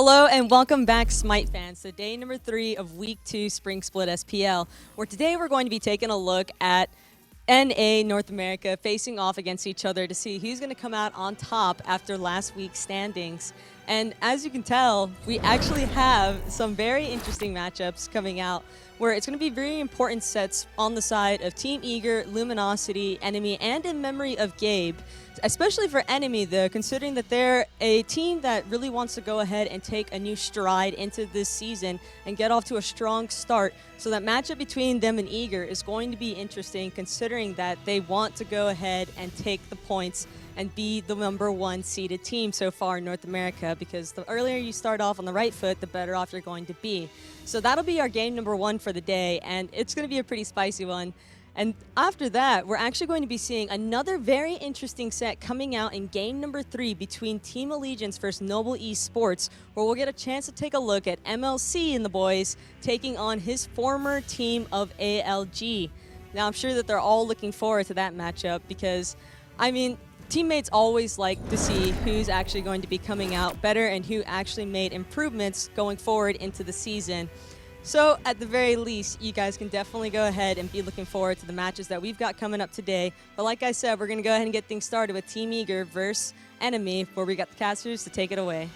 Hello and welcome back, SMITE fans, to day number 3 of Week 2 Spring Split SPL, where today we're going to be taking a look at NA North America facing off against each other to see who's going to come out on top after last week's standings. And as you can tell, we actually have some very interesting matchups coming out where it's going to be very important sets on the side of Team Eager, Luminosity, Enemy, and in memory of Gabe. Especially for Enemy, though, considering that they're a team that really wants to go ahead and take a new stride into this season and get off to a strong start. So that matchup between them and Eager is going to be interesting, considering that they want to go ahead and take the points and be the #1 seeded team so far in North America, because the earlier you start off on the right foot, the better off you're going to be. So that'll be our game #1 for the day, and it's going to be a pretty spicy one. And after that, we're actually going to be seeing another very interesting set coming out in game number 3 between Team Allegiance versus Noble Esports, where we'll get a chance to take a look at MLC and the boys taking on his former team of ALG. Now, I'm sure that they're all looking forward to that matchup because, I mean, teammates always like to see who's actually going to be coming out better and who actually made improvements going forward into the season. So at the very least, you guys can definitely go ahead and be looking forward to the matches that we've got coming up today. But like I said, we're going to go ahead and get things started with Team Eager versus Enemy, where we got the casters to take it away.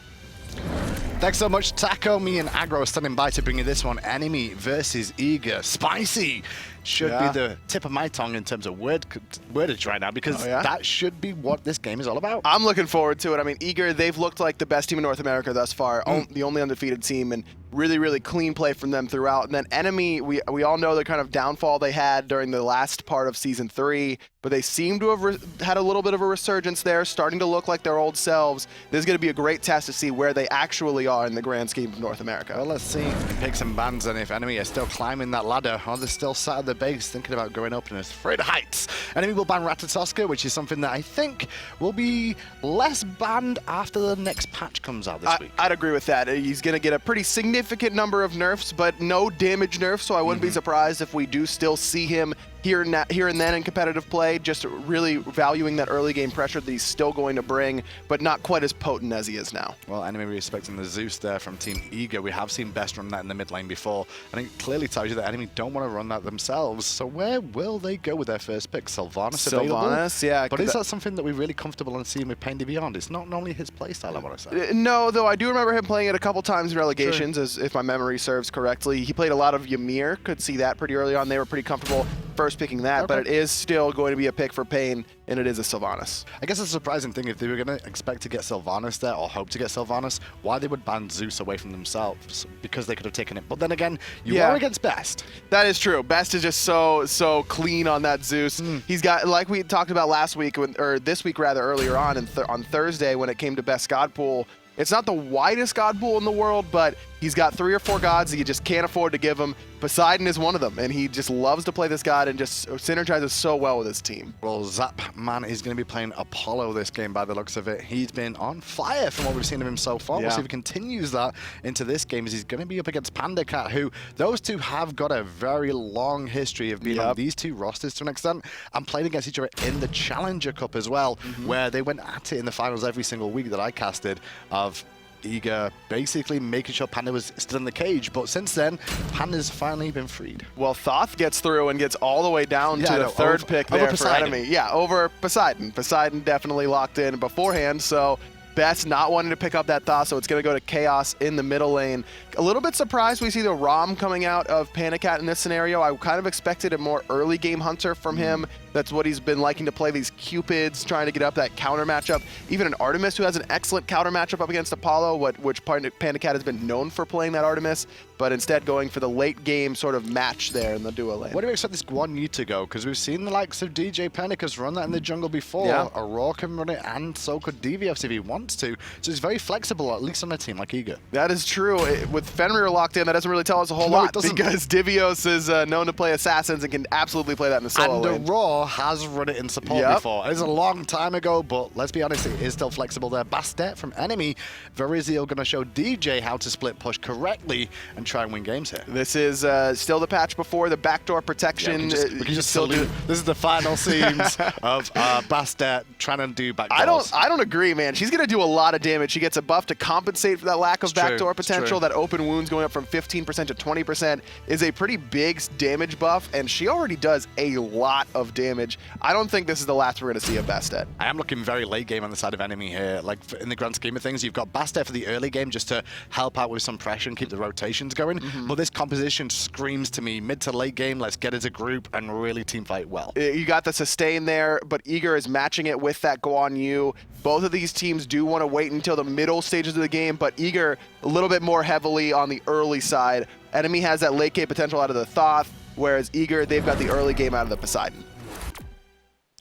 Thanks so much, Taco. Me and Agro are standing by to bring you this one. Enemy versus Eager. Spicy should be the tip of my tongue in terms of wordage right now, because that should be what this game is all about. I'm looking forward to it. I mean, Eager, they've looked like the best team in North America thus far, the only undefeated team, and really, really clean play from them throughout. And then Enemy, we all know the kind of downfall they had during the last part of Season 3, but they seem to have had a little bit of a resurgence there, starting to look like their old selves. This is going to be a great test to see where they actually are in the grand scheme of North America. Well, let's see picks and bans, and if Enemy are still climbing that ladder, or they're still sat at the base thinking about going up in a afraid of heights. Enemy will ban Ratatoska, which is something that I think will be less banned after the next patch comes out this week. I'd agree with that. He's going to get a pretty significant number of nerfs, but no damage nerfs, so I wouldn't be surprised if we do still see him here and then in competitive play, just really valuing that early game pressure that he's still going to bring, but not quite as potent as he is now. Well, Enemy respecting the Zeus there from Team Eager. We have seen Best run that in the mid lane before, and it clearly tells you that Enemy don't want to run that themselves. So where will they go with their first pick? Sylvanus available? Yeah. But is that something that we're really comfortable in seeing with PainDeViande? It's not normally his playstyle, I want to say. No, though I do remember him playing it a couple times in relegations, as if my memory serves correctly. He played a lot of Ymir, could see that pretty early on. They were pretty comfortable first picking that, but it is still going to be a pick for Pain, and it is a Sylvanus. I guess it's a surprising thing if they were going to expect to get Sylvanus there, or hope to get Sylvanus, why they would ban Zeus away from themselves, because they could have taken it. But then again, you are against Best. That is true. Best is just so clean on that Zeus. He's got, like we talked about last week, or this week rather, earlier on, on Thursday when it came to Best God Pool. It's not the widest God pool in the world, but he's got 3 or 4 gods that you just can't afford to give him. Poseidon is one of them, and he just loves to play this god and just synergizes so well with his team. Well, Zapman is going to be playing Apollo this game by the looks of it. He's been on fire from what we've seen of him so far. We'll see if he continues that into this game, as he's going to be up against PandaCat, who those two have got a very long history of being on these two rosters to an extent, and playing against each other in the Challenger Cup as well, where they went at it in the finals every single week that I casted, of Eager basically making sure Panda was still in the cage, but since then, Panda's finally been freed. Well, Thoth gets through and gets all the way down to the third pick there for Enemy. Yeah, over Poseidon. Poseidon definitely locked in beforehand, so Best not wanting to pick up that Thoth, so it's going to go to Khaos in the middle lane. A little bit surprised we see the Ram coming out of PandaCat in this scenario. I kind of expected a more early game hunter from him. That's what he's been liking to play, these Cupids, trying to get up that counter matchup. Even an Artemis, who has an excellent counter matchup up against Apollo, which PandaCat has been known for playing that Artemis, but instead going for the late game sort of match there in the duo lane. Where do we expect this Guan need to go? Because we've seen the likes of djpernicus run that in the jungle before. Aror can run it, and so could Divios if he wants to. So he's very flexible, at least on a team like Eager. That is true. With Fenrir locked in, that doesn't really tell us a whole lot, because Divios is known to play assassins and can absolutely play that in the solo lane. And Aror Aror has run it in support before. It's a long time ago, but let's be honest, it is still flexible there. Bastet from enemy. Eruzies going to show DJ how to split push correctly and try and win games here. This is still the patch before the backdoor protection. Yeah, we can just still do. This is the final scenes of Bastet trying to do backdoors. I don't agree, man. She's going to do a lot of damage. She gets a buff to compensate for that lack of backdoor potential. That open wounds going up from 15% to 20% is a pretty big damage buff, and she already does a lot of damage. I don't think this is the last we're going to see of Bastet. I am looking very late game on the side of enemy here. Like, in the grand scheme of things, you've got Bastet for the early game just to help out with some pressure and keep the rotations going. But this composition screams to me mid to late game, let's get as a group and really team fight well. You got the sustain there, but Eager is matching it with that Guan Yu. Both of these teams do want to wait until the middle stages of the game, but Eager a little bit more heavily on the early side. Enemy has that late game potential out of the Thoth, whereas Eager, they've got the early game out of the Poseidon.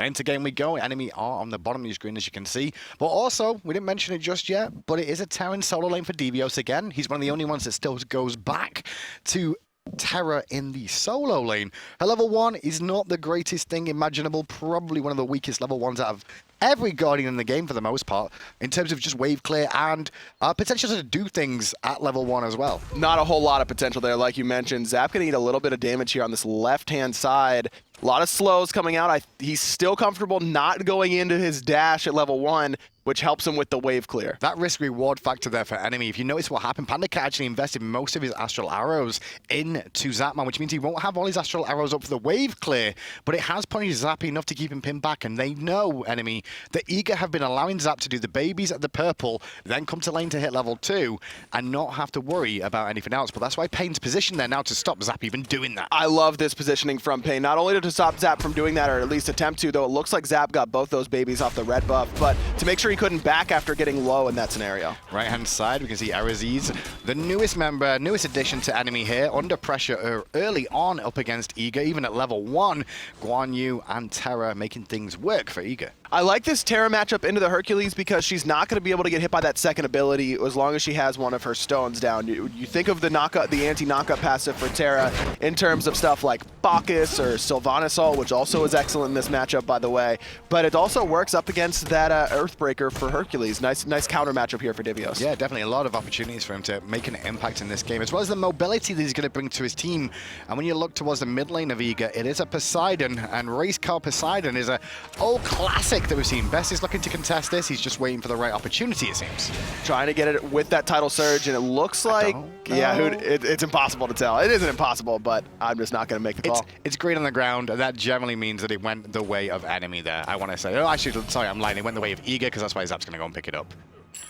Into game we go. Enemy are on the bottom of your screen, as you can see. But also, we didn't mention it just yet, but it is a Terran solo lane for Divios again. He's one of the only ones that still goes back to Terra in the solo lane. Her level 1 is not the greatest thing imaginable, probably one of the weakest level 1s out of every Guardian in the game for the most part, in terms of just wave clear and potential to do things at level 1 as well. Not a whole lot of potential there, like you mentioned. Zap gonna need a little bit of damage here on this left-hand side. A lot of slows coming out. He's still comfortable not going into his dash at level 1, which helps him with the wave clear. That risk-reward factor there for enemy. If you notice what happened, PandaCat actually invested most of his astral arrows into Zapman, which means he won't have all his astral arrows up for the wave clear, but it has punished Zap enough to keep him pinned back, and they know, enemy, that Eager have been allowing Zap to do the babies at the purple, then come to lane to hit level 2, and not have to worry about anything else. But that's why Pain's positioned there now to stop Zap even doing that. I love this positioning from Pain. Not only to stop Zap from doing that, or at least attempt to, though it looks like Zap got both those babies off the red buff, but to make sure he couldn't back after getting low in that scenario. Right-hand side, we can see Eruzies, the newest member, newest addition to enemy here, under pressure early on up against Eager, even at level 1. Guan Yu and Terra making things work for Eager. I like this Terra matchup into the Hercules because she's not going to be able to get hit by that second ability as long as she has one of her stones down. You think of the knockup, the anti-knockup passive for Terra in terms of stuff like Bacchus or Sylvanus, which also is excellent in this matchup, by the way. But it also works up against that Earthbreaker for Hercules. Nice counter matchup here for Divios. Yeah, definitely a lot of opportunities for him to make an impact in this game, as well as the mobility that he's going to bring to his team. And when you look towards the mid lane of Eager, it is a Poseidon, and race car Poseidon is a old classic that we've seen. Best is looking to contest this. He's just waiting for the right opportunity, it seems. Trying to get it with that title surge, and it looks like, yeah, it's impossible to tell. It isn't impossible, but I'm just not going to make the call. It's great on the ground, and that generally means that it went the way of enemy there. I want to say, oh, actually, sorry, I'm lying. It went the way of Eager, because that's why Zap's going to go and pick it up.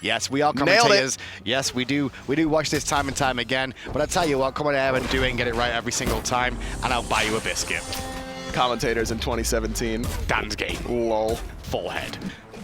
Yes, we are commentators. Yes, we do watch this time and time again. But I tell you what, come on here and do it and get it right every single time, and I'll buy you a biscuit. Commentators in 2017. Dan's game. Lol. Forehead.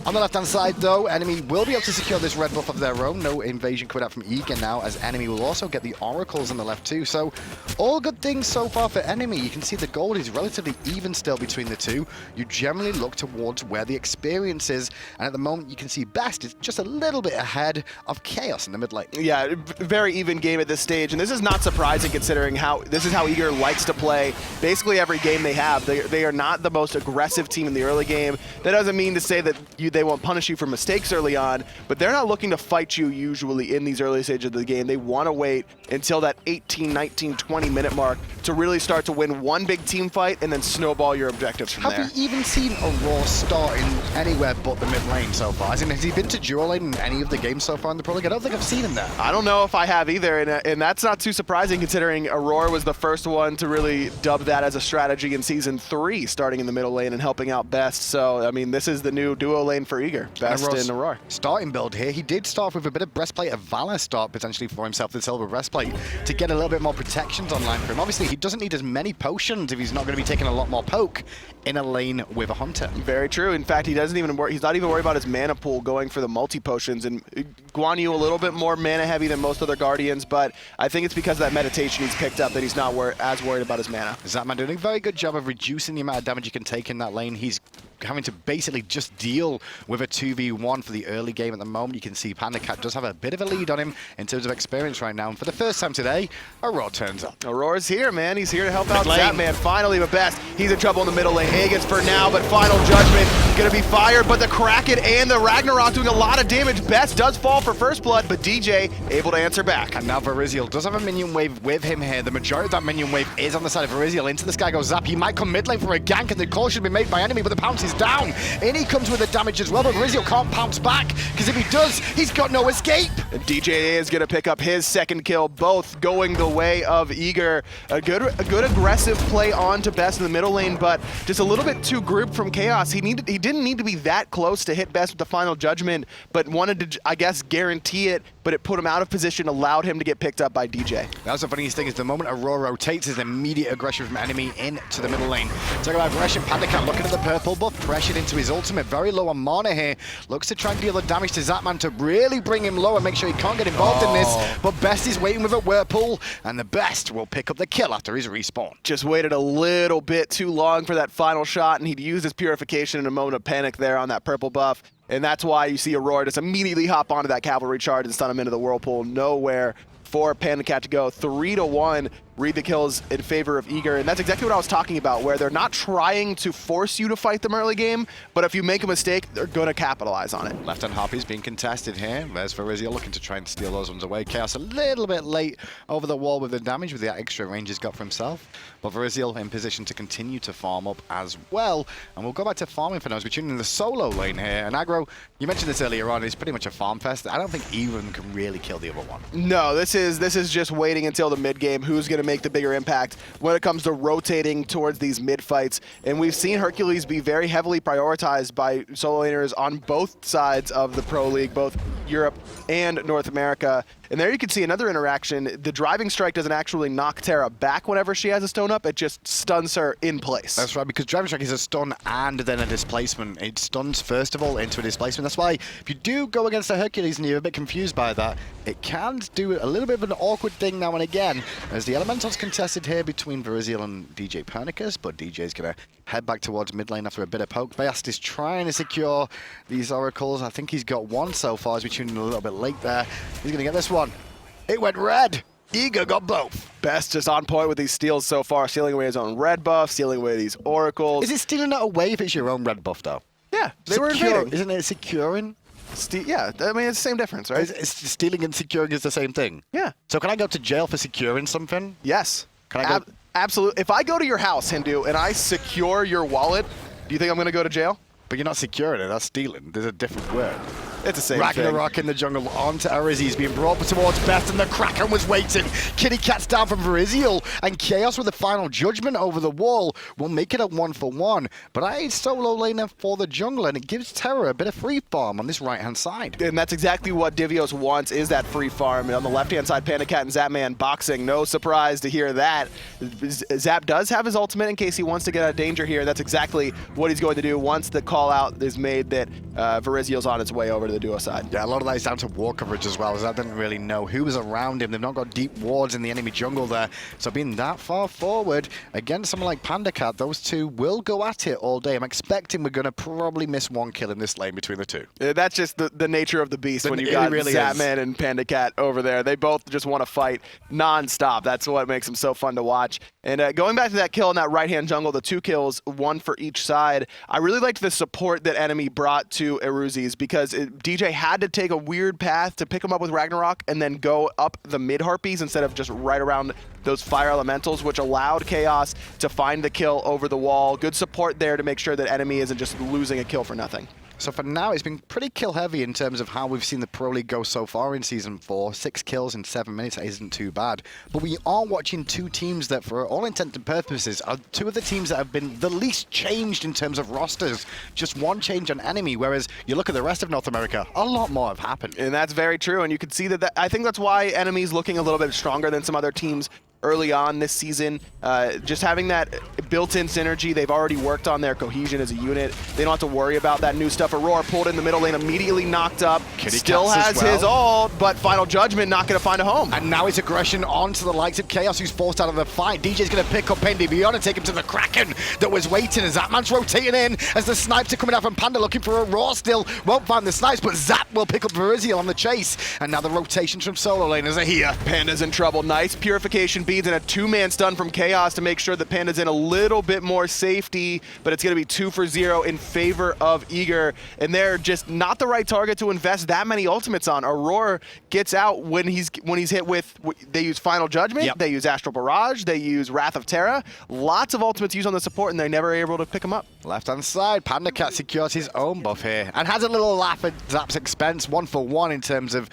On the left-hand side, though, enemy will be able to secure this red buff of their own. No invasion coming out from Eager now, as enemy will also get the oracles on the left too. So, all good things so far for enemy. You can see the gold is relatively even still between the two. You generally look towards where the experience is, and at the moment you can see Best is just a little bit ahead of Khaos in the mid lane. Yeah, very even game at this stage, and this is not surprising considering this is how Eager likes to play basically every game they have. They are not the most aggressive team in the early game. That doesn't mean to say that they won't punish you for mistakes early on, but they're not looking to fight you usually in these early stages of the game. They want to wait until that 18, 19, 20 minute mark to really start to win one big team fight and then snowball your objectives from there. Have we even seen Aror start in anywhere but the mid lane so far? As in, has he been to dual lane in any of the games so far in the Pro League? I don't think I've seen him there. I don't know if I have either, and that's not too surprising considering Aror was the first one to really dub that as a strategy in Season 3, starting in the middle lane and helping out Best. So, I mean, this is the new duo lane for Eager. Best and Aror. Starting build here. He did start with a bit of breastplate of Valor start potentially for himself, the silver breastplate, to get a little bit more protections online for him. Obviously, he doesn't need as many potions if he's not going to be taking a lot more poke in a lane with a hunter. Very true. In fact, he's not even worried about his mana pool going for the multi potions. And Guan Yu a little bit more mana heavy than most other Guardians, but I think it's because of that meditation he's picked up that he's not as worried about his mana. Zapman doing a very good job of reducing the amount of damage you can take in that lane. He's having to basically just deal with a 2v1 for the early game at the moment. You can see PandaCat does have a bit of a lead on him in terms of experience right now. And for the first time today, Aror turns up. Aror's here, man. He's here to help out Zapman. Finally, but Best. He's in trouble in the middle lane. Aegis for now, but Final Judgment going to be fired. But the Kraken and the Ragnarok doing a lot of damage. Best does fall for first blood, but DJ able to answer back. And now Eruzies does have a minion wave with him here. The majority of that minion wave is on the side of Eruzies. Into the sky goes Zap. He might come mid lane for a gank, and the call should be made by enemy, but the pounce is down. In he comes with the damage as well, but Eruzies can't pounce back, because if he does, he's got no escape. And DJ is going to pick up his second kill, both going the way of Eager. A good aggressive play on to Best in the middle lane, but just a little bit too grouped from Khaos. He didn't need to be that close to hit Best with the Final Judgment, but wanted to, I guess, guarantee it, but it put him out of position, allowed him to get picked up by DJ. That's the funniest thing, is the moment Aror rotates, his immediate aggression from enemy into the middle lane. Talk about aggression, PandaCat looking at the purple buff, pressured into his ultimate, very low on mana here. Looks to try and deal the damage to Zapman to really bring him low and make sure he can't get involved in this, but Best is waiting with a Whirlpool, and the Best will pick up the kill after his respawn. Just waited a little bit too long for that final shot, and he'd used his purification in a moment of panic there on that purple buff. And that's why you see Aror just immediately hop onto that cavalry charge and stun him into the Whirlpool. Nowhere for PandaCat to go. 3-1. Read the kills in favor of Eager, and that's exactly what I was talking about, where they're not trying to force you to fight them early game, but if you make a mistake, they're going to capitalize on it. Left-hand Harpy's being contested here. There's Eruzies looking to try and steal those ones away. Khaos a little bit late over the wall with the damage, with that extra range he's got for himself, but Eruzies in position to continue to farm up as well. And we'll go back to farming for now as we tune in the solo lane here. And Aggro, you mentioned this earlier on, it's pretty much a farm fest. I don't think either of them can really kill the other one. No, this is just waiting until the mid game. Who's going to make the bigger impact when it comes to rotating towards these mid fights? And we've seen Hercules be very heavily prioritized by solo laners on both sides of the Pro League, both Europe and North America. And there you can see another interaction. The driving strike doesn't actually knock Terra back whenever she has a stone up, it just stuns her in place. That's right, because driving strike is a stun and then a displacement. It stuns first of all into a displacement. That's why if you do go against a Hercules and you're a bit confused by that, it can do a little bit of an awkward thing now and again, as the Elemental's contested here between Eruzies and djpernicus, but DJ's going to head back towards mid lane after a bit of poke. Bast is trying to secure these oracles. I think he's got one so far as we tuned in a little bit late there. He's going to get this one. It went red. Eager got both. Best just on point with these steals so far, stealing away his own red buff, stealing away these oracles. Is it stealing it away if it's your own red buff, though? Yeah, they were invading. Isn't it securing? Yeah, I mean, it's the same difference, right? Stealing and securing is the same thing? Yeah. So can I go to jail for securing something? Yes. Can I go? Absolutely. If I go to your house, Hindu, and I secure your wallet, do you think I'm going to go to jail? But you're not securing it, that's stealing. There's a different word. It's the same Ragnarok thing. In the jungle onto Eruzies, being brought towards Best, and the Kraken was waiting. Kitty Cat's down from Eruzies, and Khaos with the Final Judgment over the wall will make it a 1-for-1. But I solo laner for the jungle, and it gives Terra a bit of free farm on this right-hand side. And that's exactly what Divios wants, is that free farm. And on the left-hand side, PandaCat and Zapman boxing. No surprise to hear that. Zap does have his ultimate in case he wants to get out of danger here. That's exactly what he's going to do once the call-out is made that Eruzies on its way over to the duo side. Yeah, a lot of that is down to ward coverage as well, as I didn't really know who was around him. They've not got deep wards in the enemy jungle there. So being that far forward, against someone like PandaCat, those two will go at it all day. I'm expecting we're going to probably miss one kill in this lane between the two. That's just the nature of the beast when you got really Zapman and PandaCat over there. They both just want to fight non-stop. That's what makes them so fun to watch. And going back to that kill in that right-hand jungle, the 2 kills, 1 for each side, I really liked the support that enemy brought to Eruzies, because DJ had to take a weird path to pick him up with Ragnarok and then go up the mid-harpies instead of just right around those fire elementals, which allowed Khaos to find the kill over the wall. Good support there to make sure that enemy isn't just losing a kill for nothing. So for now, it's been pretty kill-heavy in terms of how we've seen the Pro League go so far in Season 4. 6 kills in 7 minutes isn't too bad. But we are watching 2 teams that, for all intents and purposes, are 2 of the teams that have been the least changed in terms of rosters. Just 1 change on enemy, whereas you look at the rest of North America, a lot more have happened. And that's very true, and you can see that I think that's why enemy's looking a little bit stronger than some other teams early on this season. Just having that built-in synergy, they've already worked on their cohesion as a unit. They don't have to worry about that new stuff. Aror pulled in the middle lane, immediately knocked up. Still has his ult, but Final Judgment not going to find a home. And now his aggression onto the likes of Khaos, who's forced out of the fight. DJ's going to pick up PainDeViande and take him to the Kraken that was waiting, as Zapman's rotating in as the snipes are coming out from Panda looking for Aror still. Won't find the snipes, but Zap will pick up Eruzies on the chase. And now the rotations from solo laners are here. Panda's in trouble. Nice purification beads and a 2-man stun from Khaos to make sure that Panda's in a little bit more safety, but it's going to be 2 for 0 in favor of Eager, and they're just not the right target to invest that many ultimates on. Aror gets out when he's hit with, they use Final Judgment, they use Astral Barrage, they use Wrath of Terra. Lots of ultimates used on the support, and they're never able to pick him up. Left-hand side, PandaCat secures his own buff here and has a little laugh at Zap's expense, 1 for 1 in terms of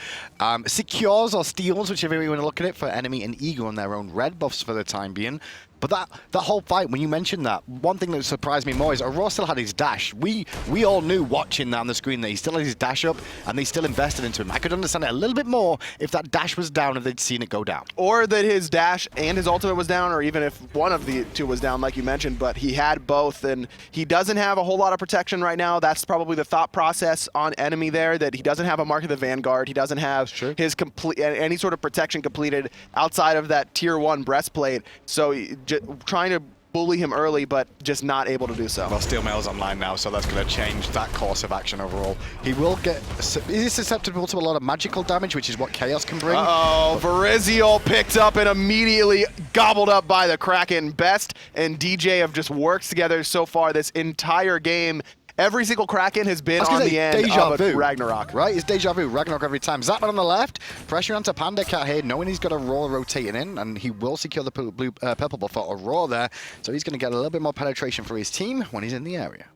secures or steals, whichever way you want to look at it, for enemy and Eagle on their own red buffs for the time being. But that whole fight, when you mentioned that, one thing that surprised me more is Aror still had his dash. We all knew watching that on the screen that he still had his dash up and they still invested into him. I could understand it a little bit more if that dash was down, if they'd seen it go down. Or that his dash and his ultimate was down, or even if one of the two was down, like you mentioned, but he had both, and he doesn't have a whole lot of protection right now. That's probably the thought process on enemy there, that he doesn't have a Mark of the Vanguard. He doesn't have his complete any sort of protection completed outside of that tier 1 breastplate. So trying to bully him early, but just not able to do so. Well, Steel Mail's online now, so that's going to change that course of action overall. He will get... He's susceptible to a lot of magical damage, which is what Khaos can bring. Uh-oh, Verizial picked up and immediately gobbled up by the Kraken. Best and DJ have just worked together so far this entire game. Every single Kraken has been on the end of a Ragnarok. Right, it's deja vu. Ragnarok every time. Zapman on the left, pressure onto PandaCat here, knowing he's got Aror rotating in, and he will secure the purple buff for Aror there, so he's going to get a little bit more penetration for his team when he's in the area.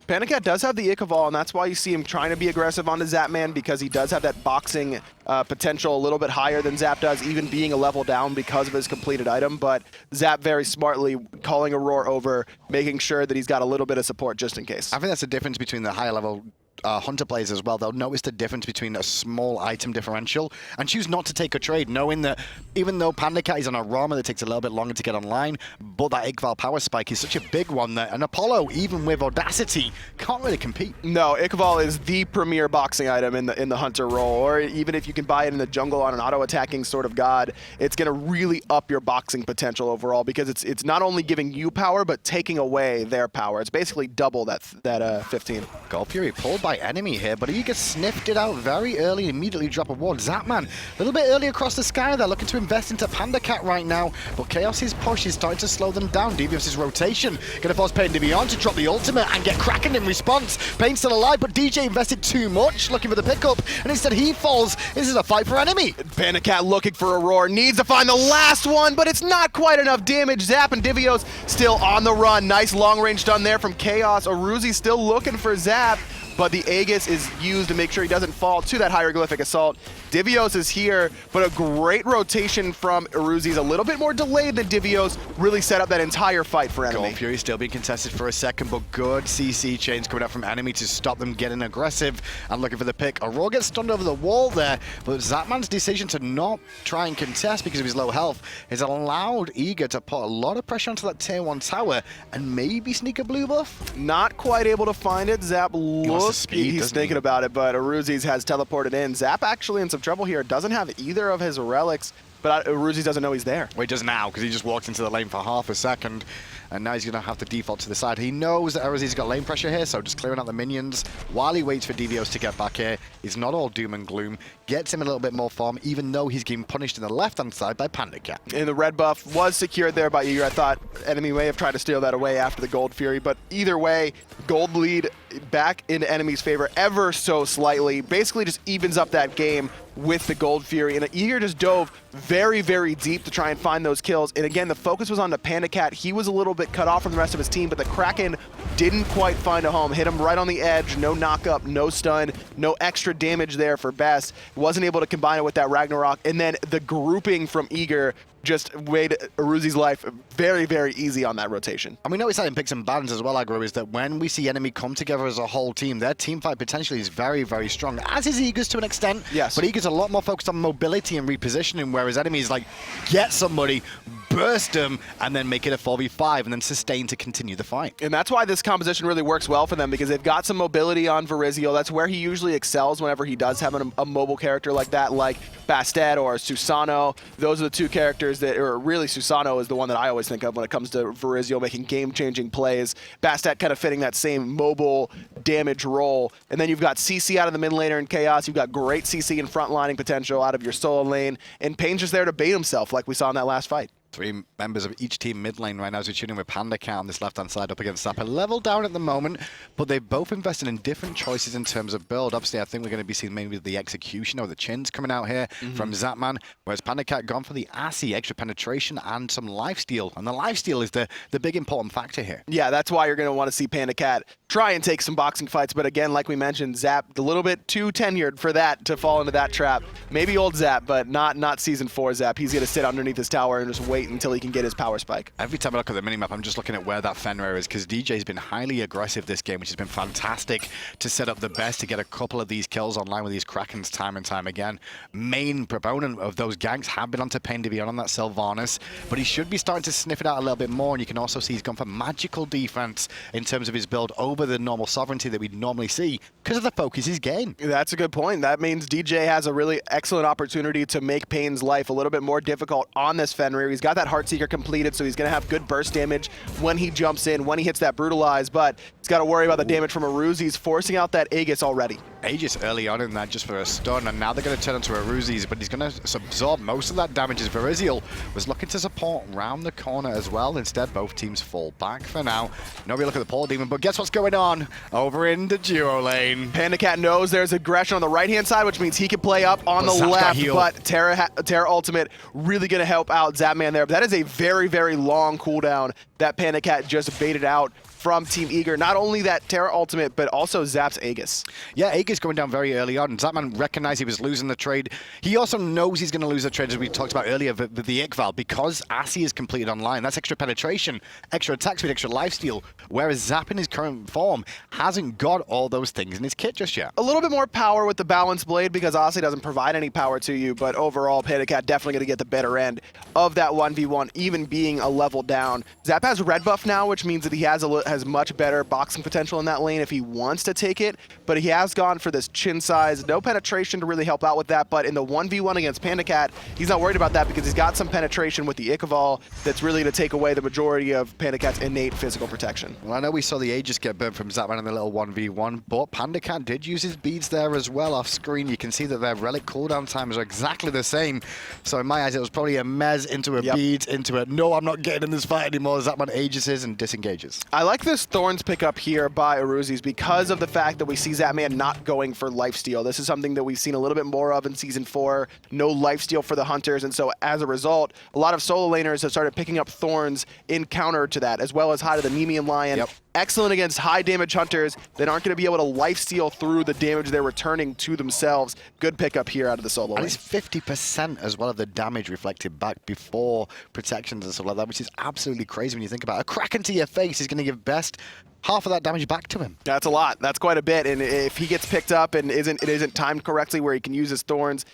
PandaCat does have the Ichval, and that's why you see him trying to be aggressive onto Zapman, because he does have that boxing potential a little bit higher than Zap does, even being a level down because of his completed item. But Zap very smartly calling Aror over, making sure that he's got a little bit of support just in case. I think that's the difference between the higher level Hunter players as well. They'll notice the difference between a small item differential and choose not to take a trade, knowing that even though PandaCat is on a Rama that takes a little bit longer to get online, but that Ichval power spike is such a big one that an Apollo, even with Audacity, can't really compete. No, Ichval is the premier boxing item in the Hunter role, or even if you can buy it in the jungle on an auto-attacking sort of god, it's going to really up your boxing potential overall, because it's not only giving you power, but taking away their power. It's basically double that 15. Gold Fury pulled by enemy here, but he gets sniffed it out very early, immediately drop a ward. Zapman, a little bit early across the sky there, looking to invest into PandaCat right now, but Khaos' push is starting to slow them down. Divios' rotation, going to force PainDeViande to drop the ultimate and get Kraken in response. Pain's still alive, but DJ invested too much, looking for the pickup, and instead he falls. This is a fight for enemy. PandaCat looking for Aror, needs to find the last one, but it's not quite enough damage. Zap and Divios still on the run. Nice long-range stun there from Khaos. Eruzies still looking for Zap, but the Aegis is used to make sure he doesn't fall to that hieroglyphic assault. Divios is here, but a great rotation from Eruzies, a little bit more delayed than Divios, really set up that entire fight for enemy. Gold Fury still being contested for a second, but good CC chains coming out from enemy to stop them getting aggressive and looking for the pick. Aror gets stunned over the wall there, but Zapman's decision to not try and contest because of his low health has allowed Eager to put a lot of pressure onto that tier 1 tower and maybe sneak a blue buff. Not quite able to find it. Zap looks, he's thinking about it, but Eruzies has teleported in. Zap actually in some trouble here. Doesn't have either of his relics, but Eruzies doesn't know he's there. Well, he does now, because he just walked into the lane for half a second, and now he's going to have to default to the side. He knows that Eruzies got lane pressure here, so just clearing out the minions while he waits for Divios to get back here. He's not all doom and gloom. Gets him a little bit more farm, even though he's getting punished in the left-hand side by PandaCat. And the red buff was secured there by Eager. I thought enemy may have tried to steal that away after the Gold Fury, but either way, gold lead back into enemy's favor ever so slightly. Basically just evens up that game with the Gold Fury, and Eager just dove very, very deep to try and find those kills. And again, the focus was on the PandaCat. He was a little bit cut off from the rest of his team, but the Kraken didn't quite find a home. Hit him right on the edge, no knock-up, no stun, no extra damage there for Best. Wasn't able to combine it with that Ragnarok, and then the grouping from Eager just made Eruzies' life very, very easy on that rotation. And we noticed that in picks and bans as well, Agro, is that when we see enemy come together as a whole team, their team fight potentially is very, very strong, as is Eagles to an extent. Yes. But Eagles are a lot more focused on mobility and repositioning, whereas enemies like get somebody, burst them, and then make it a 4v5, and then sustain to continue the fight. And that's why this composition really works well for them, because they've got some mobility on Virizio. That's where he usually excels whenever he does have a mobile character like that, like Bastet or Susano. Those are the two characters that, or really Susano is the one that I always think of when it comes to Virizio making game-changing plays. Bastet kind of fitting that same mobile damage role. And then you've got CC out of the mid laner in Khaos. You've got great CC and frontlining potential out of your solo lane. And Pain's just there to bait himself like we saw in that last fight. 3 members of each team mid lane right now as we're tuning with PandaCat on this left-hand side up against Zapman. Level down at the moment, but they've both invested in different choices in terms of build. Obviously, I think we're going to be seeing maybe the execution or the chins coming out here from Zapman, whereas PandaCat gone for the assy, extra penetration, and some lifesteal. And the lifesteal is the big important factor here. Yeah, that's why you're going to want to see PandaCat try and take some boxing fights. But again, like we mentioned, Zap, a little bit too tenured for that to fall into that trap. Maybe old Zap, but not Season 4 Zap. He's going to sit underneath his tower and just wait until he can get his power spike. Every time I look at the minimap, I'm just looking at where that Fenrir is, because DJ's been highly aggressive this game, which has been fantastic to set up the best, to get a couple of these kills online with these Krakens time and time again. Main proponent of those ganks have been onto PainDeViande on that Sylvanus, but he should be starting to sniff it out a little bit more, and you can also see he's gone for magical defense in terms of his build over the normal sovereignty that we'd normally see because of the focus he's gained. That's a good point. That means DJ has a really excellent opportunity to make Pain's life a little bit more difficult on this Fenrir. He's got that Heartseeker completed, so he's going to have good burst damage when he jumps in, when he hits that Brutalize, but he's got to worry about the damage from Eruzies, forcing out that Aegis already. Aegis early on in that just for a stun, and now they're going to turn into Eruzies, but he's going to absorb most of that damage as Virizio was looking to support round the corner as well. Instead, both teams fall back for now. Nobody look at the Poor Demon, but guess what's going on over in the duo lane? PandaCat knows there's aggression on the right-hand side, which means he can play up on the left, but Terra Ultimate really going to help out Zapman there. But that is a very, very long cooldown that PandaCat just baited out from Team Eager. Not only that Terra Ultimate, but also Zap's Aegis. Yeah, Aegis going down very early on. Zapman recognized he was losing the trade. He also knows he's going to lose the trade, as we talked about earlier, with the Iqval, because Assy is completed online. That's extra penetration, extra attack speed, extra lifesteal, whereas Zap in his current form hasn't got all those things in his kit just yet. A little bit more power with the Balance Blade, because Assy doesn't provide any power to you, but overall, PandaCat definitely going to get the better end of that 1v1, even being a level down. Zap has red buff now, which means that he has much better boxing potential in that lane if he wants to take it, but he has gone for this chin size. No penetration to really help out with that, but in the 1v1 against PandaCat, he's not worried about that because he's got some penetration with the Iqval that's really going to take away the majority of PandaCat's innate physical protection. Well, I know we saw the Aegis get burnt from Zapman in the little 1v1, but PandaCat did use his beads there as well off screen. You can see that their relic cooldown times are exactly the same. So in my eyes, it was probably a mez into a bead into a no, I'm not getting in this fight anymore. Zapman Aegises and disengages. I like this Thorns pick up here by Eruzies because of the fact that we see Zapman not going for lifesteal. This is something that we've seen a little bit more of in Season 4. No lifesteal for the Hunters, and so as a result, a lot of solo laners have started picking up Thorns in counter to that, as well as High to the Nemean Lion. Yep. Excellent against high damage Hunters that aren't going to be able to lifesteal through the damage they're returning to themselves. Good pickup here out of the solo lane. And it's 50% as well of the damage reflected back before protections and stuff like that, which is absolutely crazy when you think about it. A Kraken to your face is going to give Best half of that damage back to him. That's a lot. That's quite a bit. And if he gets picked up and it isn't timed correctly where he can use his Thorns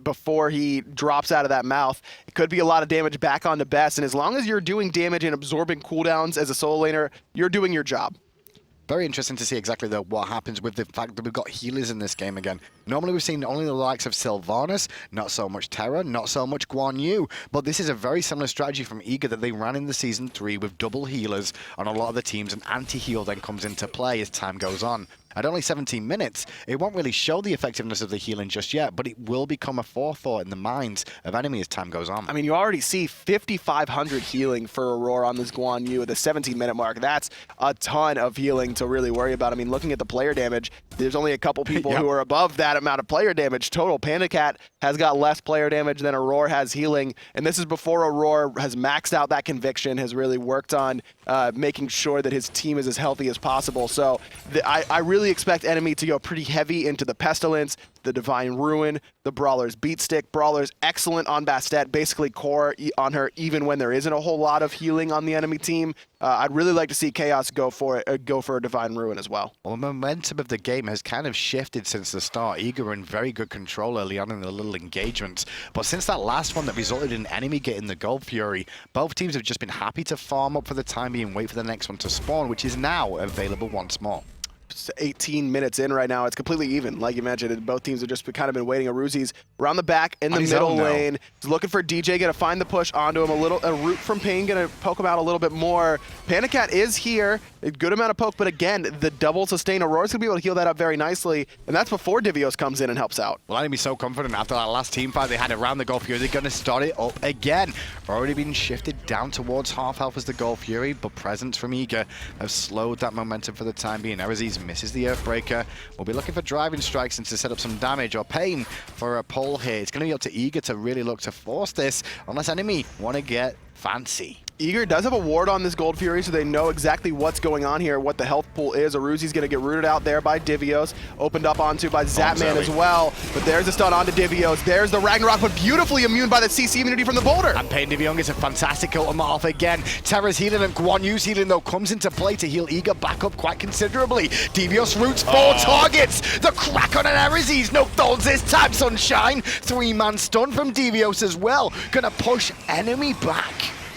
before he drops out of that mouth, it could be a lot of damage back onto Best. And as long as you're doing damage and absorbing cooldowns as a solo laner, you're doing your job. Very interesting to see exactly what happens with the fact that we've got healers in this game again. Normally we've seen only the likes of Sylvanus, not so much Terra, not so much Guan, but this is a very similar strategy from Eager that they ran in the Season 3 with double healers on a lot of the teams, and anti-heal then comes into play as time goes on. At only 17 minutes, it won't really show the effectiveness of the healing just yet, but it will become a forethought in the minds of enemies as time goes on. I mean, you already see 5,500 healing for Aror on this Guan at the 17-minute mark. That's a ton of healing to really worry about. I mean, looking at the player damage, there's only a couple people who are above that amount of player damage total. PandaCat has got less player damage than Aror has healing, and this is before Aror has maxed out that conviction, has really worked on making sure that his team is as healthy as possible. So I really really expect enemy to go pretty heavy into the Pestilence, the Divine Ruin, the Brawler's Beat Stick. Brawler's excellent on Bastet, basically core on her even when there isn't a whole lot of healing on the enemy team. I'd really like to see Khaos go for it, go for a Divine Ruin as well. Well, the momentum of the game has kind of shifted since the start. Eager were in very good control early on in the little engagements, but since that last one that resulted in enemy getting the Gold Fury, both teams have just been happy to farm up for the time being, wait for the next one to spawn, which is now available once more. 18 minutes in right now. It's completely even. Like you mentioned, both teams have just kind of been waiting. Eruzies around the back in the middle lane. He's looking for DJ, gonna find the push onto him. A root from Pain, gonna poke him out a little bit more. PandaCat is here. A good amount of poke, but again, the double sustain. Auror's gonna be able to heal that up very nicely, and that's before Divios comes in and helps out. Well, enemy's so confident after that last team fight they had around the Gold Fury, they're gonna start it up again. Already been shifted down towards half health as the Gold Fury, but presence from Eager have slowed that momentum for the time being. Eruzies misses the Earthbreaker. We'll be looking for driving strikes and to set up some damage, or Pain for a pull here. It's going to be up to Eager to really look to force this, unless enemy want to get fancy. Eager does have a ward on this Gold Fury, so they know exactly what's going on here, what the health pool is. Eruzies going to get rooted out there by Divios, opened up onto by Zapman as well. But there's a stun onto Divios. There's the Ragnarok, but beautifully immune by the CC immunity from the boulder. And PainDeViande gets a fantastic ultimate off again. Terra's healing and Guan Yu's healing, though, comes into play to heal Eager back up quite considerably. Divios roots 4 targets. The crack on an Eruzies. No thorns this time, Sunshine. 3-man stun from Divios as well. Gonna push enemy back.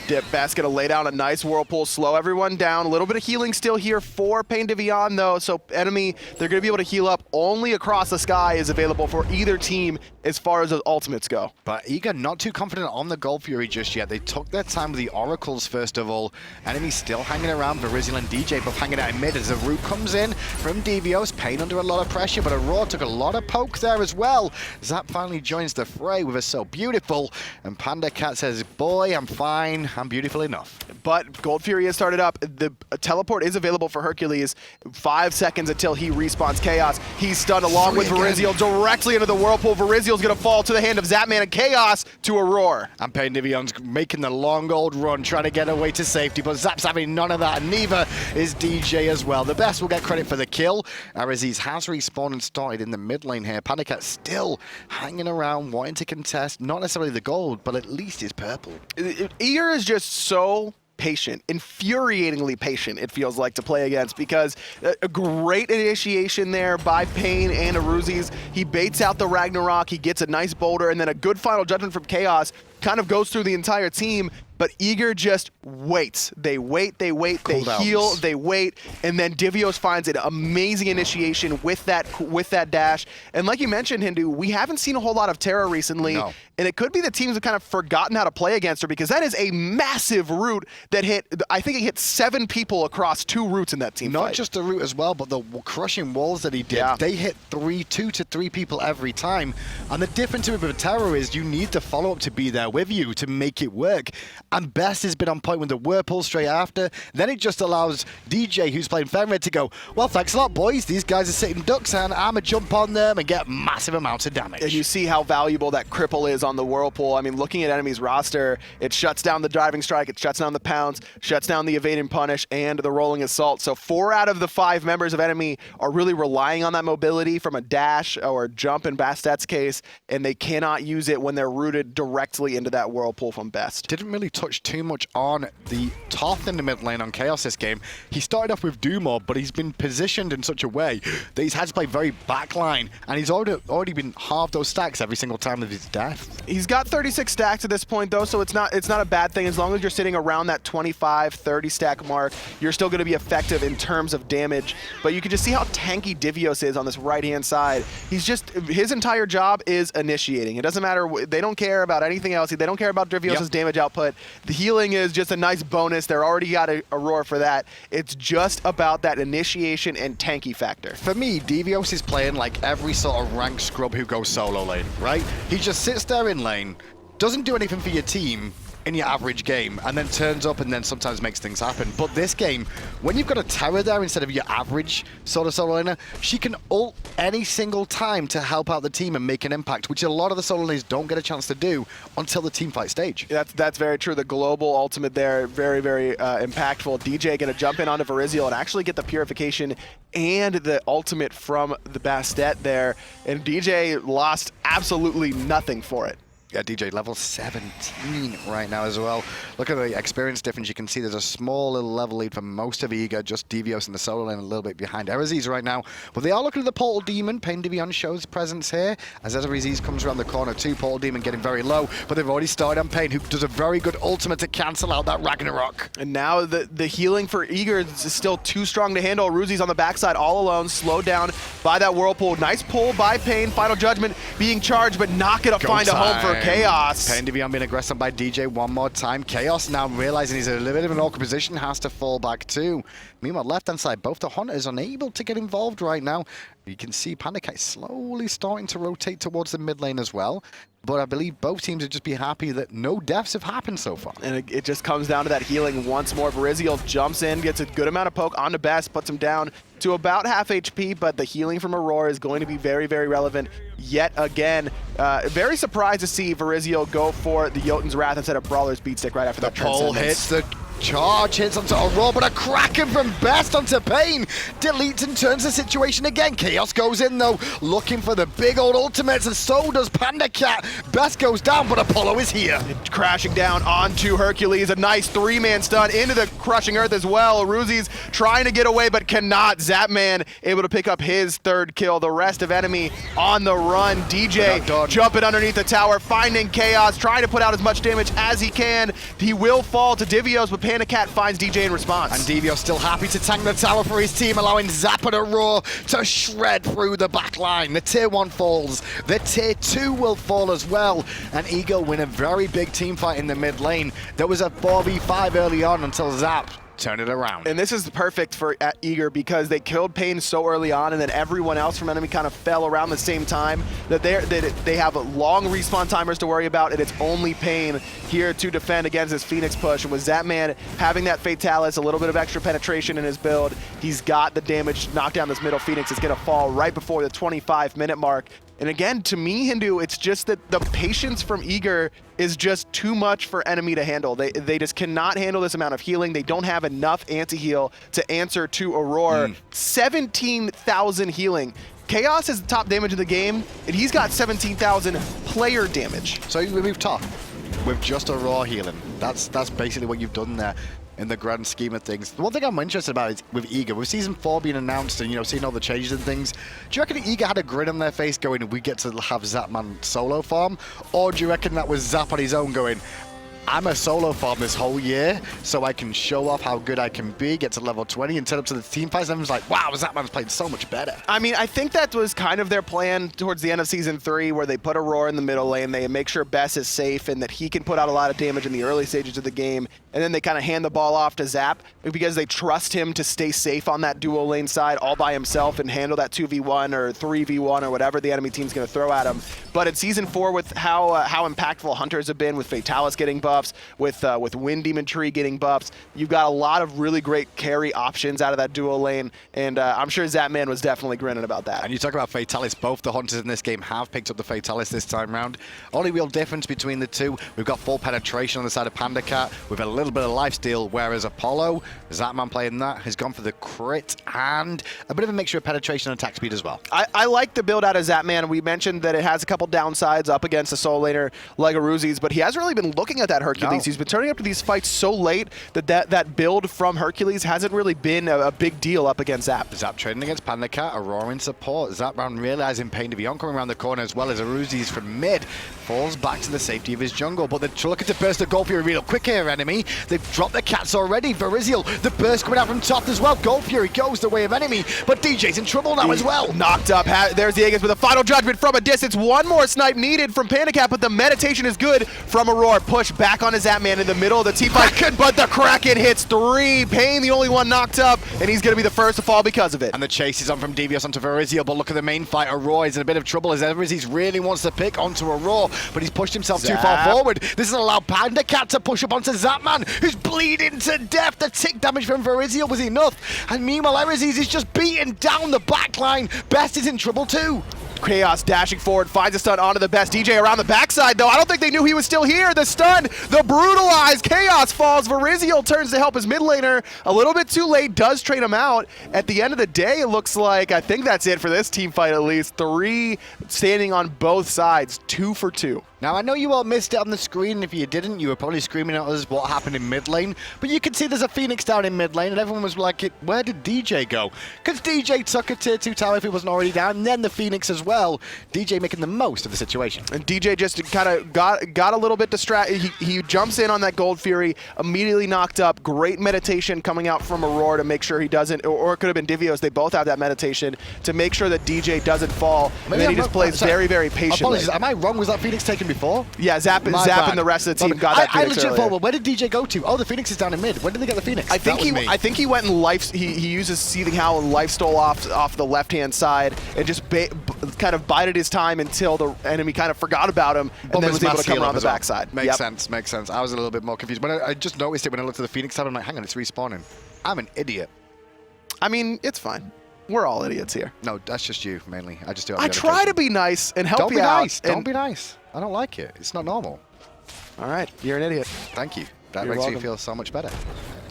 TheBest gonna lay down a nice whirlpool, slow everyone down. A little bit of healing still here for PainDeViande though, so enemy, they're gonna be able to heal up. Only across the sky is available for either team as far as the ultimates go. But Eager not too confident on the Gold Fury just yet. They took their time with the Oracles first of all. Enemy still hanging around, Virizil and DJ both hanging out in mid as the root comes in from Divios. Pain under a lot of pressure, but Aror took a lot of poke there as well. Zap finally joins the fray with a So Beautiful, and PandaCat says, boy, I'm fine. I'm beautiful enough. But Gold Fury has started up. The teleport is available for Hercules. 5 seconds until he respawns Khaos. He's stunned along with Virizil directly into the whirlpool. Virizil's gonna fall to the hand of Zapman, and Khaos to Aror. And PainDeViande's making the long old run, trying to get away to safety, but Zap's having none of that, and neither is DJ as well. TheBest will get credit for the kill. Eruzies has respawned and started in the mid lane here. PandaCat still hanging around, wanting to contest, not necessarily the gold, but at least his purple. Eager is just so patient, infuriatingly patient, it feels like, to play against, because a great initiation there by Pain and Eruzies. He baits out the Ragnarok, he gets a nice boulder, and then a good final judgment from Khaos kind of goes through the entire team. But Eager just waits. They wait, they wait, they heal, they wait, and then Divios finds an amazing initiation with that dash. And like you mentioned, Hindu, we haven't seen a whole lot of Terra recently, and it could be the teams have kind of forgotten how to play against her, because that is a massive root that hit, I think it hit 7 people across 2 roots in that team fight. Not just the root as well, but the crushing walls that he did. They hit 2 to 3 people every time. And the difference with Terra is you need the follow-up to be there with you to make it work. And Best has been on point with the whirlpool straight after. Then it just allows DJ, who's playing Fenrir, to go, well, thanks a lot, boys. These guys are sitting ducks, and I'm going to jump on them and get massive amounts of damage. And you see how valuable that cripple is on the whirlpool. I mean, looking at enemy's roster, it shuts down the driving strike, it shuts down the pounce, shuts down the evade and punish, and the rolling assault. So 4 out of the 5 members of enemy are really relying on that mobility from a dash or a jump in Bastet's case, and they cannot use it when they're rooted directly into that whirlpool from Best. Didn't really touch too much on the Thoth in the mid lane on Khaos this game. He started off with Doomor, but he's been positioned in such a way that he's had to play very backline, and he's already been halved those stacks every single time of his death. He's got 36 stacks at this point though, so it's not a bad thing. As long as you're sitting around that 25, 30 stack mark, you're still going to be effective in terms of damage. But you can just see how tanky Divios is on this right-hand side. His entire job is initiating. It doesn't matter, they don't care about anything else. They don't care about Divios' damage output. The healing is just a nice bonus. They're already got a roar for that. It's just about that initiation and tanky factor. For me, Divios is playing like every sort of rank scrub who goes solo lane, right? He just sits there in lane, doesn't do anything for your team, in your average game and then turns up and then sometimes makes things happen. But this game, when you've got a Terra there instead of your average sort of solo laner, she can ult any single time to help out the team and make an impact, which a lot of the solo laners don't get a chance to do until the team fight stage. That's very true. The global ultimate there, very, very impactful. DJ going to jump in onto Eruzies and actually get the purification and the ultimate from the Bastet there. And DJ lost absolutely nothing for it. Yeah, DJ level 17 right now as well. Look at the experience difference. You can see there's a small little level lead for most of Eager, just Divios in the solo lane a little bit behind Eruzies right now. But they are looking at the Portal Demon. PainDeViande shows presence here as Eruzies comes around the corner too. Portal Demon getting very low, but they've already started on Pain, who does a very good ultimate to cancel out that Ragnarok. And now the healing for Eager is still too strong to handle. Eruzies on the backside all alone, slowed down by that Whirlpool. Nice pull by Pain. Final Judgment being charged, but not going to find a home for Khaos. PainDeViande being aggressive by DJ one more time. Khaos now realizing he's in a little bit of an awkward position, has to fall back too. Meanwhile, left-hand side, both the Hunters unable to get involved right now. You can see PandaCat slowly starting to rotate towards the mid lane as well. But I believe both teams would just be happy that no deaths have happened so far. And it just comes down to that healing once more. Eruzies jumps in, gets a good amount of poke on the Best, puts him down to about half HP, but the healing from Aror is going to be very, very relevant yet again. Very surprised to see Eruzies go for the Jotun's Wrath instead of Brawler's Beatstick right after the that pole hits, the charge hits onto Aror, but a Kraken from Best onto Pain. Deletes and turns the situation again. Khaos goes in though, looking for the big old ultimates, and so does PandaCat. Best goes down, but Apollo is here. Crashing down onto Hercules, a nice three-man stun into the crushing earth as well. Eruzies trying to get away, but cannot. Zapman able to pick up his third kill. The rest of enemy on the run. DJ jumping underneath the tower, finding Khaos, trying to put out as much damage as he can. He will fall to Divios, but PandaCat finds DJ in response. And Divios still happy to tank the tower for his team, allowing Zap and Aror to shred through the back line. The tier 1 falls. The tier 2 will fall as well. And Eagle win a very big team fight in the mid lane. There was a 4v5 early on until Zap turn it around. And this is perfect for Eager because they killed Pain so early on, and then everyone else from enemy kind of fell around the same time that they have long respawn timers to worry about, and it's only Pain here to defend against this Phoenix push. And with Zapman having that Fatalis, a little bit of extra penetration in his build, he's got the damage to knock down this middle Phoenix. It's going to fall right before the 25-minute mark. And again, to me, Hindu, it's just that the patience from Eager is just too much for enemy to handle. They just cannot handle this amount of healing. They don't have enough anti-heal to answer to Aror. 17,000 healing. Khaos is the top damage in the game, and he's got 17,000 player damage. So we've Thoth with just Aror healing. That's basically what you've done there in the grand scheme of things. The one thing I'm interested about is with Eager, with Season 4 being announced and, seeing all the changes and things, do you reckon Eager had a grin on their face going, we get to have Zapman solo farm? Or do you reckon that was Zap on his own going, I'm a solo farm this whole year, so I can show off how good I can be, get to level 20, and turn up to the team fights, and everyone's like, wow, Zapman's playing so much better. I mean, I think that was kind of their plan towards the end of Season 3, where they put Aror in the middle lane, they make sure Best is safe, and that he can put out a lot of damage in the early stages of the game, and then they kind of hand the ball off to Zap, because they trust him to stay safe on that dual lane side all by himself and handle that 2v1 or 3v1 or whatever the enemy team's going to throw at him. But in Season 4, with how impactful Hunters have been, with Fatalis getting buffs, with Wind Demon Tree getting buffs, you've got a lot of really great carry options out of that dual lane, and I'm sure Zapman was definitely grinning about that. And you talk about Fatalis, both the Hunters in this game have picked up the Fatalis this time round. Only real difference between the two, we've got full penetration on the side of PandaCat with a little bit of lifesteal, whereas Apollo, Zapman playing that, has gone for the crit and a bit of a mixture of penetration and attack speed as well. I like the build out of Zapman. We mentioned that it has a couple downsides up against a solo laner like Eruzies, but he hasn't really been looking at that Hercules. No. He's been turning up to these fights so late that build from Hercules hasn't really been a big deal up against Zap. Zap trading against PandaCat, Aror in support. Zapman realizing PainDeViande coming around the corner as well as Eruzies from mid. Falls back to the safety of his jungle, but they're looking to burst the Gold Fury real quick here, enemy. They've dropped the cats already. Eruzies, the burst coming out from Thoth as well. Gold Fury goes the way of enemy, but DJ's in trouble now as well. Knocked up. There's the Aegis with a final judgment from a distance. One more snipe needed from PandaCat, but the meditation is good from Aror. Push back back on his Zapman in the middle of the team fight, but the Kraken hits 3. Pain, the only one knocked up, and he's going to be the first to fall because of it. And the chase is on from Divios onto Eruzies, but look at the main fight. Aror is in a bit of trouble as Eruzies really wants to pick onto Aror, but he's pushed himself too far forward. This has allowed PandaCat to push up onto Zapman, who's bleeding to death. The tick damage from Eruzies was enough, and meanwhile Eruzies is just beating down the backline. Best is in trouble too. Khaos dashing forward, finds a stun onto the best. DJ around the backside, though. I don't think they knew he was still here. The stun, the brutalized. Khaos falls. Eruzies turns to help his mid laner. A little bit too late, does trade him out. At the end of the day, it looks like, I think that's it for this team fight at least. 3 standing on both sides, 2 for 2. Now, I know you all missed it on the screen, and if you didn't, you were probably screaming at us what happened in mid lane, but you could see there's a Phoenix down in mid lane, and everyone was like, where did DJ go? Because DJ took a tier 2 tower if he wasn't already down, and then the Phoenix as well. DJ making the most of the situation. And DJ just kind of got a little bit distracted. He jumps in on that Gold Fury, immediately knocked up. Great meditation coming out from Aror to make sure he doesn't, or it could have been Divios. They both have that meditation to make sure that DJ doesn't fall, and then he just plays very, very patiently. Apologies, am I wrong? Was that Phoenix taken before? Yeah, Zap and the rest of the team got that Phoenix legit thought, well, where did DJ go to? Oh, the Phoenix is down in mid. When did they get the Phoenix? I think he went and he uses Seething Howl and life stole off the left-hand side and just kind of bided his time until the enemy kind of forgot about him and then was able to come around the backside. Makes sense, makes sense. I was a little bit more confused. But I just noticed it when I looked at the Phoenix side. I'm like, hang on, it's respawning. I'm an idiot. I mean, it's fine. We're all idiots here. No, that's just you, mainly. I just do it. I try to be nice and help you out. Don't be nice. I don't like it. It's not normal. All right, you're an idiot. Thank you. That You're makes welcome. me feel so much better.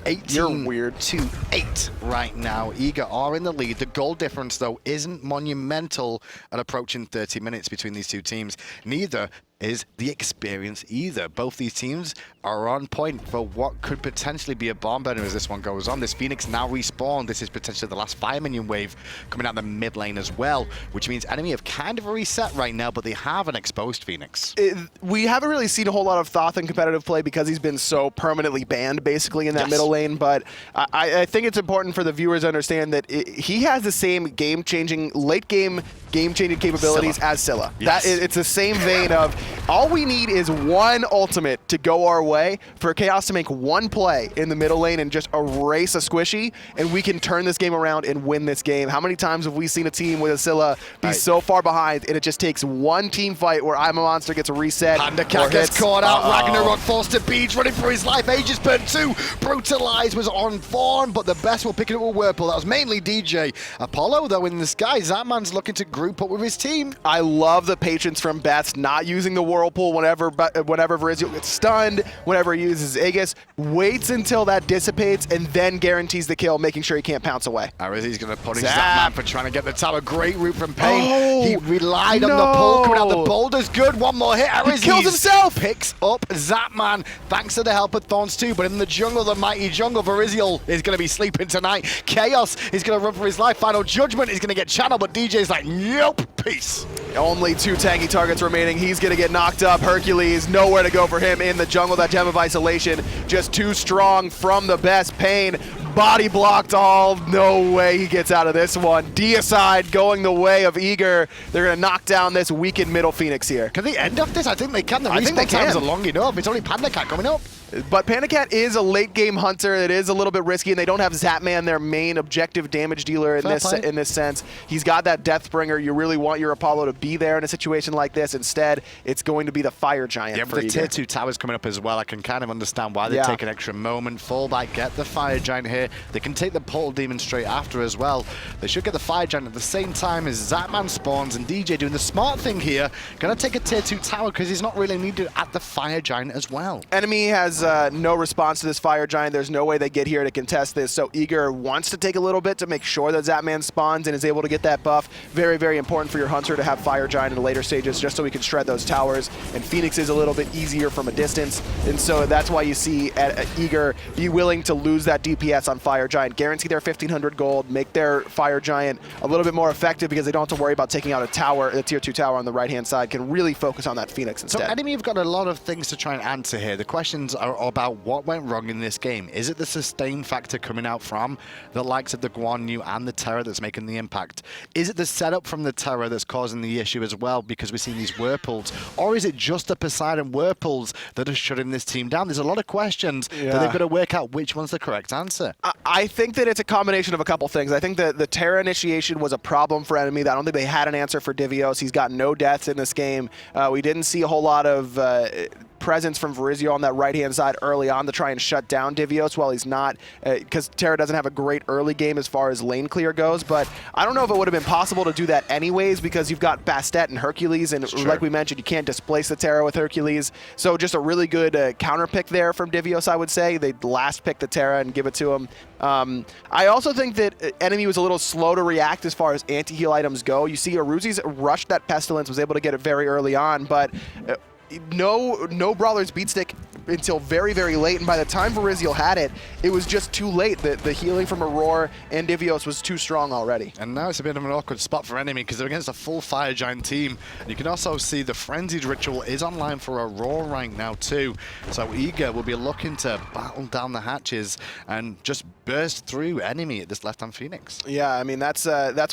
18 You're weird. to 8 right now. Eager are in the lead. The goal difference, though, isn't monumental at approaching 30 minutes between these two teams. Neither is the experience either. Both these teams are on point for what could potentially be a bomb burner as this one goes on. This Phoenix now respawned. This is potentially the last fire minion wave coming out the mid lane as well, which means enemy have kind of reset right now, but they have an exposed Phoenix. We haven't really seen a whole lot of Thoth in competitive play because he's been so permanently banned basically in that middle lane, but I think it's important for the viewers to understand that he has the same game-changing, late-game game-changing capabilities as Scylla. Yes. It's the same vein of all we need is one ultimate to go our way for Khaos to make one play in the middle lane and just erase a squishy, and we can turn this game around and win this game. How many times have we seen a team with a Scylla be so far behind, and it just takes one team fight where I'm a Monster gets a reset. PandaCat gets caught out. Ragnarok forced to beach, running for his life. Aegis burn 2. Brutalize was on form, but the best will pick it up with Whirlpool. That was mainly DJ. Apollo, though, in the sky. Zapman's looking to group up with his team. I love the patience from Best, not using the Whirlpool whenever Eruzies gets stunned, whenever he uses Aegis, waits until that dissipates, and then guarantees the kill, making sure he can't pounce away. Eruzies going to punish Zapman for trying to get the tower. Great route from Pain. He relied on the pull coming out the boulders. Good, one more hit. Eruzies kills himself. Picks up Zapman, thanks to the help of Thorns too, but in the jungle, the mighty jungle, Eruzies is going to be sleeping tonight. Khaos is going to run for his life. Final Judgment is going to get channeled, but DJ's like, nope, peace. Only 2 tanky targets remaining. He's going to get knocked up. Hercules, nowhere to go for him in the jungle. That gem of isolation, just too strong from the Best. Pain, body blocked all. No way he gets out of this one. Deicide going the way of Eager. They're going to knock down this weakened middle Phoenix here. Can they end off this? I think they can. The I think they respawn times can. are long enough. It's only PandaCat coming up. But PandaCat is a late game hunter. It is a little bit risky, and they don't have Zapman, their main objective damage dealer in this sense. He's got that Deathbringer. You really want your Apollo to be there in a situation like this. Instead, it's going to be the Fire Giant. Yeah, for but the Eager. tier 2 towers coming up as well. I can kind of understand why they take an extra moment. Fallback, get the Fire Giant here. They can take the Portal Demon straight after as well. They should get the Fire Giant at the same time as Zapman spawns, and DJ doing the smart thing here. Gonna take a tier 2 tower because he's not really needed at the Fire Giant as well. Enemy has no response to this Fire Giant. There's no way they get here to contest this, so Eager wants to take a little bit to make sure that Zapman spawns and is able to get that buff. Very, very important for your Hunter to have Fire Giant in the later stages just so we can shred those towers, and Phoenix is a little bit easier from a distance, and so that's why you see Eager be willing to lose that DPS on on Fire Giant, guarantee their 1,500 gold, make their Fire Giant a little bit more effective because they don't have to worry about taking out a tower, the tier 2 tower on the right-hand side, can really focus on that Phoenix instead. So enemy have got a lot of things to try and answer here. The questions are about what went wrong in this game. Is it the sustain factor coming out from the likes of the Guan and the Terra that's making the impact? Is it the setup from the Terra that's causing the issue as well because we're seeing these whirlpools? Or is it just the Poseidon whirlpools that are shutting this team down? There's a lot of questions that they've got to work out which one's the correct answer. I think that it's a combination of a couple things. I think that the Terra initiation was a problem for enemy. I don't think they had an answer for Divios. He's got no deaths in this game. We didn't see a whole lot of presence from Verizio on that right-hand side early on to try and shut down Divios while he's not, because Terra doesn't have a great early game as far as lane clear goes, but I don't know if it would have been possible to do that anyways because you've got Bastet and Hercules, and like we mentioned, you can't displace the Terra with Hercules, so just a really good counter pick there from Divios, I would say. They'd last pick the Terra and give it to him. I also think that enemy was a little slow to react as far as anti-heal items go. You see Eruzies rushed that Pestilence, was able to get it very early on, but no Brawler's Beatstick until very, very late, and by the time Verizio had it, it was just too late. The healing from Aror and Divios was too strong already. And now it's a bit of an awkward spot for enemy because they're against a full Fire Giant team. And you can also see the Frenzied Ritual is online for Aror right now too. So Eager will be looking to battle down the hatches and just burst through enemy at this left-hand Phoenix. Yeah, I mean, that's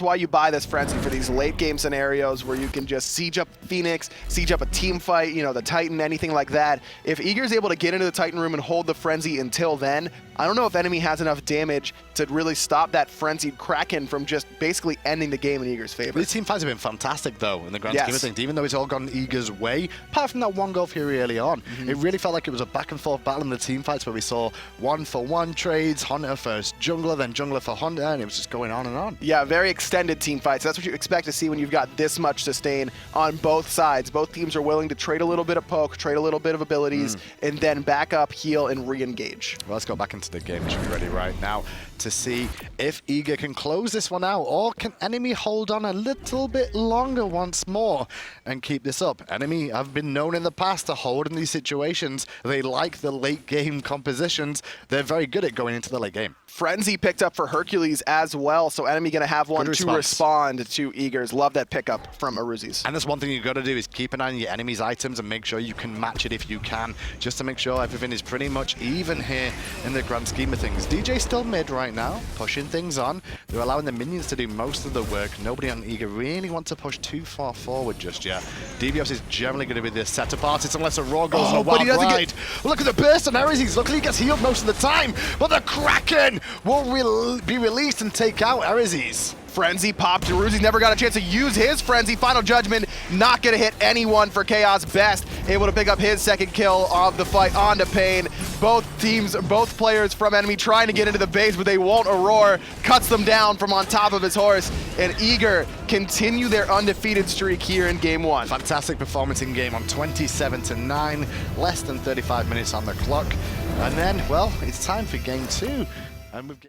why you buy this Frenzy, for these late-game scenarios where you can just siege up Phoenix, siege up a team fight, you know, the Titan, anything like that. If Eager's able to get into the Titan room and hold the Frenzy until then, I don't know if enemy has enough damage to really stop that Frenzied Kraken from just basically ending the game in Eager's favor. These team fights have been fantastic, though, in the grand scheme of things. Even though it's all gone Eager's way, apart from that one goal fury early on, it really felt like it was a back-and-forth battle in the team fights where we saw 1-for-1 trades, Hunter first jungler, then jungler for Hunter, and it was just going on and on. Yeah, very extended team fights. That's what you expect to see when you've got this much sustain on both sides. Both teams are willing to trade a little bit of poke, trade a little bit of abilities, and then back up, heal, and re-engage. Well, let's go back into the game. We should be ready right now to see if Eager can close this one out, or can enemy hold on a little bit longer once more and keep this up. Enemy have been known in the past to hold in these situations. They like the late game compositions. They're very good at going into the late game. Frenzy picked up for Hercules as well, so enemy gonna have one to respond to Eagers. Love that pickup from Eruzies. And that's one thing you've got to do is keep an eye on your enemy's items and make sure you can match it if you can, just to make sure everything is pretty much even here in the grand scheme of things. DJ's still mid right now, pushing things on. They're allowing the minions to do most of the work. Nobody on Eager really wants to push too far forward just yet. Divios is generally going to be the setup artist unless Aror goes on a wild ride. Look at the burst on Eruzies. Luckily he gets healed most of the time, but the Kraken will be released and take out Eruzies. Frenzy popped. Eruzies never got a chance to use his Frenzy. Final Judgment, not going to hit anyone for Khaos. Best able to pick up his second kill of the fight onto Pain. Both teams, both players from enemy trying to get into the base, but they won't. Aror cuts them down from on top of his horse, and Eager continue their undefeated streak here in Game 1. Fantastic performance in game on 27-9, less than 35 minutes on the clock. And then, well, it's time for Game 2. And we've